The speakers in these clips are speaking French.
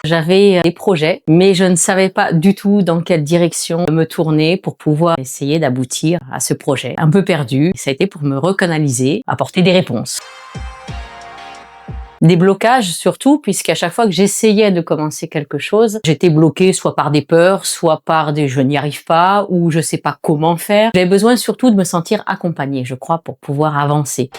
J'avais des projets, mais je ne savais pas du tout dans quelle direction me tourner pour pouvoir essayer d'aboutir à ce projet. Un peu perdu, ça a été pour me recanaliser, apporter des réponses. Des blocages surtout, puisqu'à chaque fois que j'essayais de commencer quelque chose, j'étais bloquée soit par des peurs, soit par des je n'y arrive pas ou je sais pas comment faire. J'avais besoin surtout de me sentir accompagnée, je crois, pour pouvoir avancer.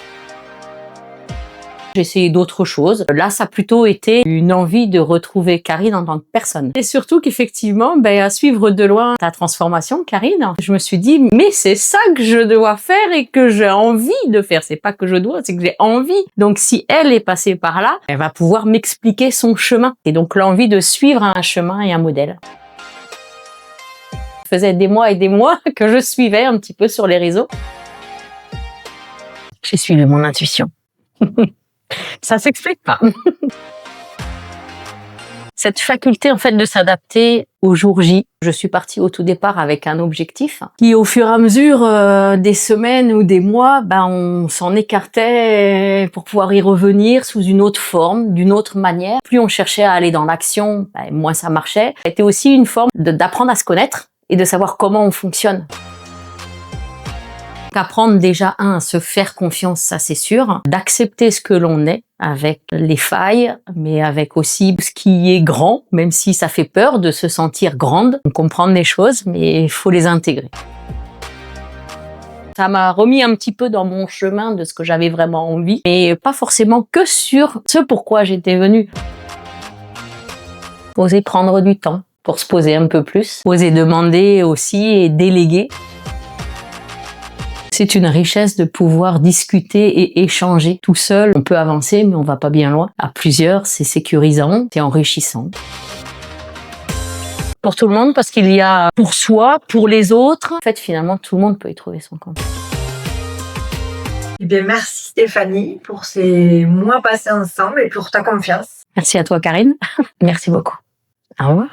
J'ai essayé d'autres choses. Là, ça a plutôt été une envie de retrouver Karine en tant que personne. Et surtout qu'effectivement, à suivre de loin ta transformation, Karine, je me suis dit, mais c'est ça que je dois faire et que j'ai envie de faire. C'est pas que je dois, c'est que j'ai envie. Donc, si elle est passée par là, elle va pouvoir m'expliquer son chemin. Et donc, l'envie de suivre un chemin et un modèle. Ça faisait des mois et des mois que je suivais un petit peu sur les réseaux. J'ai suivi mon intuition. Ça s'explique pas. Cette faculté en fait de s'adapter au jour J. Je suis partie au tout départ avec un objectif qui au fur et à mesure des semaines ou des mois, on s'en écartait pour pouvoir y revenir sous une autre forme, d'une autre manière. Plus on cherchait à aller dans l'action, moins ça marchait. C'était aussi une forme d'apprendre à se connaître et de savoir comment on fonctionne. Apprendre déjà, à se faire confiance, ça c'est sûr, d'accepter ce que l'on est avec les failles, mais avec aussi ce qui est grand, même si ça fait peur de se sentir grande, comprendre les choses, mais il faut les intégrer. Ça m'a remis un petit peu dans mon chemin de ce que j'avais vraiment envie, et pas forcément que sur ce pourquoi j'étais venue. Oser prendre du temps pour se poser un peu plus, oser demander aussi et déléguer. C'est une richesse de pouvoir discuter et échanger. Tout seul, on peut avancer, mais on va pas bien loin. À plusieurs, c'est sécurisant, c'est enrichissant. Pour tout le monde, parce qu'il y a pour soi, pour les autres. En fait, finalement, tout le monde peut y trouver son compte. Eh bien, merci Stéphanie pour ces mois passés ensemble et pour ta confiance. Merci à toi, Karine. Merci beaucoup. Au revoir.